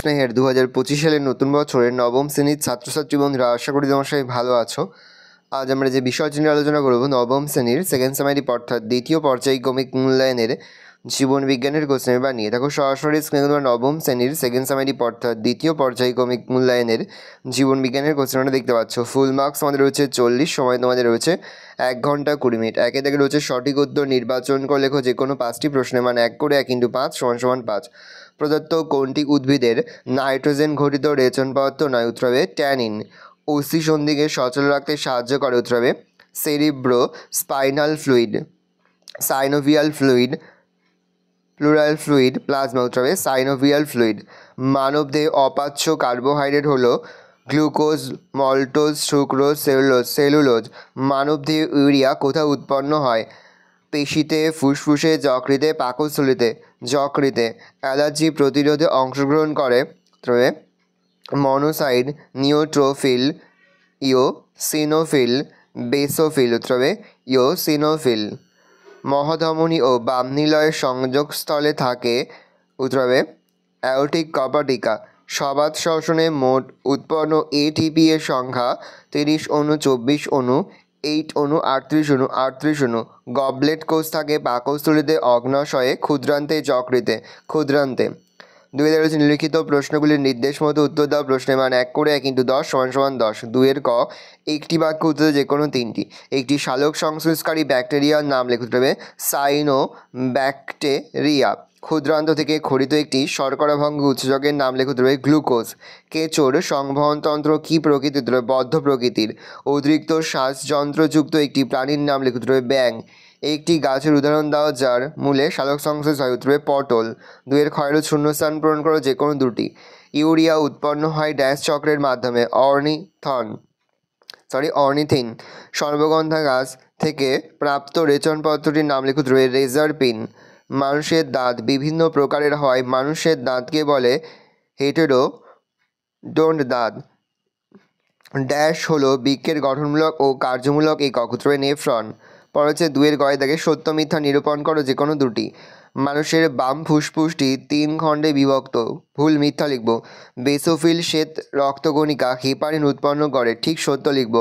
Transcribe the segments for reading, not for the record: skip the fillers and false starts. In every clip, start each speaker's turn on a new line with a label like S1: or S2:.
S1: স্নেহের 2025 সালের নতুন বছরের নবম শ্রেণীর ছাত্রছাত্রী বন্ধুরা, আশা করি তোমার সবাই ভালো আছো। আজ আমরা যে বিষয়টি নিয়ে আলোচনা করব নবম শ্রেণীর সেকেন্ড সেমিস্টার অর্থাৎ দ্বিতীয় পর্যায়ক্রমিক মূল্যায়নের জীবন বিজ্ঞানের কোশ্চেন পেপার নিয়ে। দেখো সরাসরি স্ক্রিনে তোমরা নবম শ্রেণীর সেকেন্ড সেমিস্টার অর্থাৎ দ্বিতীয় পর্যায়ক্রমিক মূল্যায়নের জীবন বিজ্ঞানের কোশ্চেনটা দেখতে পাচ্ছ। ফুল মার্কস আমাদের রয়েছে 40, সময় তোমাদের রয়েছে 1 ঘন্টা 20 মিনিট। একে থেকে রয়েছে সঠিক উত্তর নির্বাচন করে লেখো যে কোনো 5টি প্রশ্নের মান 1 করে 1 × 5 = 5। প্রদত্ত কোনটি উদ্ভিদের নাইট্রোজেন ঘটিত রেচন পদার্থ নয়? উত্তর হবে ট্যানিন। অস্থি সন্ধিকে সচল রাখতে সাহায্য করে? উত্তর হবে cerebro spinal fluid. Synovial fluid, plural fluid, plasma. উত্তর হবে সাইনোভিয়াল ফ্লুইড। মানবদেহে অপাচ্য কার্বোহাইড্রেট হলো গ্লুকোজ, মল্টোজ, সুক্রোজ, সেলুলোজ। মানবদেহে ইউরিয়া কোথায় উৎপন্ন হয়? পেশিতে, ফুসফুসে, যকৃতে, পাকস্থলীতে। যকৃতে। অ্যালার্জি প্রতিরোধে অংশগ্রহণ করে? তবে মনোসাইড, নিউট্রোফিল, ইওসিনোফিল, বেসোফিল। উত্তর হবে ইওসিনোফিল। মহাধমনী ও বামনিলয়ের সংযোগস্থলে থাকে? উত্তর হবে অ্যাওর্টিক কর্পাটিকা। সবাত শ্বসনে মোট উৎপন্ন এটিপি এর সংখ্যা 30 অণু, 24 অণু, 8 অণু, 38 অণু, 38 অণু। গবলেট কোষ থাকে পাকস্থলীতে, অগ্ন্যাশয়ে, ক্ষুদ্রান্তে, যকৃতে। ক্ষুদ্রান্তে। 2 রয়েছে নিম্নলিখিত প্রশ্নগুলির নির্দেশ মতো উত্তর দাও। প্রশ্নের মান 1 করে 1 × 10 = 10। 2 ক, একটি বাক্য উত্তর যে কোনো 3টি। একটি সালোক সংশ্লেষকারী ব্যাকটেরিয়ার নাম লিখতে হবে সাইনোব্যাকটেরিয়া। ক্ষুদ্রান্ত থেকে খরিত একটি শর্করাভঙ্গ উৎসেচকের নাম লিখতে হবে গ্লুকোজ। কেঁচোর সংবহনতন্ত্র কী প্রকৃতির? বদ্ধ প্রকৃতির। অতিরিক্ত শ্বাসযন্ত্রযুক্ত একটি প্রাণীর নাম লিখতে হবে ব্যাঙ। একটি গাছের উদাহরণ দাও যার মূলে সালোক সংশ্লেষ হয়? উত্তর হবে পটল। 2 ক্ষয়ের শূন্যস্থান পূরণ করো যে কোনো 2টি। ইউরিয়া উৎপন্ন হয় ড্যাশ চক্রের মাধ্যমে? অর্নিথিন। সর্বগন্ধা গাছ থেকে প্রাপ্ত রেচন পদার্থটির নাম লিখতে হবে রেজারপিন। মানুষের দাঁত বিভিন্ন প্রকারের হয়? মানুষের দাঁতকে বলে হেটেরোডন্ট দাঁত। ড্যাশ হলো বৃক্কের গঠনমূলক ও কার্যমূলক একক? উত্তর হবে নেফ্রন। পরে হচ্ছে 2 গয়ে থাকে সত্য মিথ্যা নিরূপণ করো যে কোনো 2টি। মানুষের বাম ফুসফুসটি 3 খণ্ডে বিভক্ত? ভুল, মিথ্যা লিখব। বেসোফিল শ্বেত রক্তকণিকা হেপারিন উৎপন্ন করে? ঠিক, সত্য লিখব।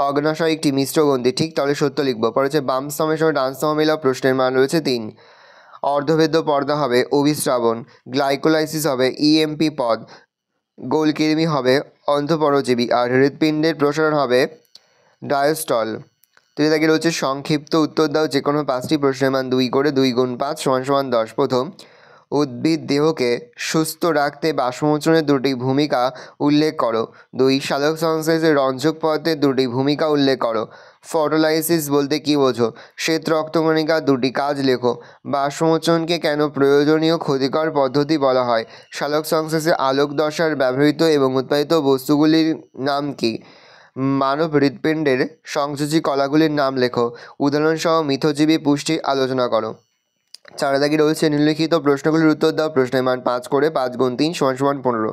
S1: অগ্ন্যাশয় একটি মিশ্র গ্রন্থি? ঠিক, তাহলে সত্য লিখব। পরে হচ্ছে বাম স্তম্ভের সঙ্গে ডান স্তম্ভ মেলাও। প্রশ্নের মান রয়েছে 3। অর্ধভেদ্য পর্দা হবে অভিস্রাবণ। গ্লাইকোলাইসিস হবে ইএমপি পদ। গোলকৃমি হবে অন্ধপরজীবী। আর হৃৎপিণ্ডের প্রসারণ হবে ডায়াস্টল। তাকে রয়েছে সংক্ষিপ্ত উত্তর দাও যে কোনো 5টি প্রশ্নের মান 2 করে 2 × 5 = 10। প্রথম, উদ্ভিদ দেহকে সুস্থ রাখতে বাষ্পমোচনের 2টি ভূমিকা উল্লেখ করো। 2 সালোক সংশ্লেষে রঞ্জক পদার্থের 2টি ভূমিকা উল্লেখ করো। ফটোলাইসিস বলতে কী বোঝো? শ্বেত রক্তকণিকার 2টি কাজ লেখো। বাষ্পমোচনকে কেন প্রয়োজনীয় ক্ষতিকর পদ্ধতি বলা হয়? সালোক সংশ্লেষে আলোক দশার ব্যবহৃত এবং উৎপাদিত বস্তুগুলির নাম কী? মানব হৃৎপিণ্ডের সংযোজী কলাগুলির নাম লেখো। উদাহরণসহ মিথজীবী পুষ্টি আলোচনা করো। 4 দাগে রয়েছে নিম্নলিখিত প্রশ্নগুলির উত্তর দাও। প্রশ্নের মান 5 করে 5 × 3 = 15।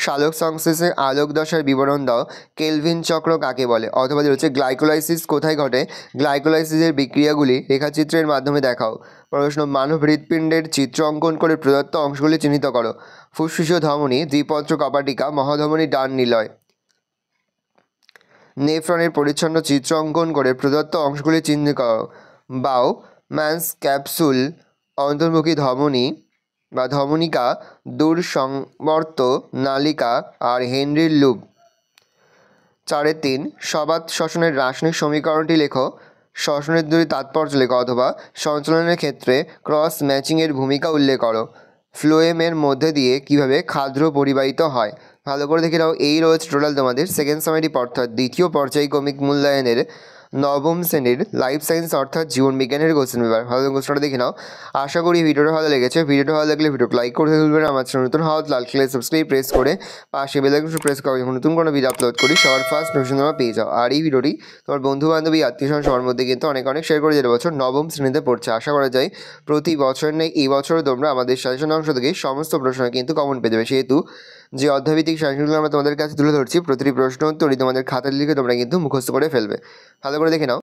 S1: সালোক সংশ্লেষে আলোক দশার বিবরণ দাও। কেলভিন চক্র কাকে বলে? অথবা রয়েছে গ্লাইকোলাইসিস কোথায় ঘটে? গ্লাইকোলাইসিসের বিক্রিয়াগুলি রেখাচিত্রের মাধ্যমে দেখাও। প্রশ্ন, মানব হৃৎপিণ্ডের চিত্র অঙ্কন করে প্রদত্ত অংশগুলি চিহ্নিত করো। ফুসফুসীয় ধমনী, দ্বিপত্র কপাটিকা, মহাধমনী ডান নিলয়। নেফ্রনের পরিচ্ছন্ন চিত্র অঙ্কন করে প্রদত্ত অংশগুলি চিহ্নিত করো। বাও ম্যান্স ক্যাপসুল, অন্তর্মুখী ধমনী বা ধমনিকা, দূরসংবর্ত নালিকা আর হেনরির লুপ। 4-3 সবাত শ্বসনের রাসায়নিক সমীকরণটি লেখো। শ্বসনের 2টি তাৎপর্য লেখো অথবা সঞ্চালনের ক্ষেত্রে ক্রস ম্যাচিংয়ের ভূমিকা উল্লেখ করো। ফ্লোয়েমের মধ্যে দিয়ে কিভাবে খাদ্য পরিবাহিত হয়? ভালো করে দেখে নাও। এই রয়েছে টোটাল তোমাদের সেকেন্ড সেমিস্টার অর্থাৎ দ্বিতীয় পর্যায়ক্রমিক মূল্যায়নের নবম শ্রেণীর লাইফ সায়েন্স অর্থাৎ জীবন বিজ্ঞানের কোশ্চেন পেপার। ভালো কোশ্চেনটা দেখে নাও। আশা করি ভিডিওটা ভালো লেগেছে। ভিডিওটা ভালো লাগলে ভিডিওটা লাইক করে ভুলবেন। আমার চ্যানেল নতুন হওয়া লাল কালার সাবস্ক্রাইব প্রেস করে পাশে বেল আইকন প্রেস করে যখন নতুন কোনো ভিডিও আপলোড করি সবার ফার্স্ট নোটিফিকেশন তোমরা পেয়ে যাও। আর এই ভিডিওটি তোমার বন্ধু বান্ধবী আত্মীয়স্বজন সবার মধ্যে কিন্তু অনেক শেয়ার করে, যেটা বছর নবম শ্রেণীতে পড়ছে। আশা করা যায় প্রতি বছর নেই এই বছরও তোমরা আমাদের সাজেশন অংশ থেকে সমস্ত প্রশ্ন কিন্তু কমন পেয়ে যাবে। সেহেতু যে অধ্যায়ভিত্তিক সাজেশনগুলো আমরা তোমাদের কাছে তুলে ধরছি প্রতিটি প্রশ্ন উত্তরই তোমাদের খাতায় লিখে তোমরা কিন্তু মুখস্থ করে ফেলবে। ভালো করে দেখে নাও।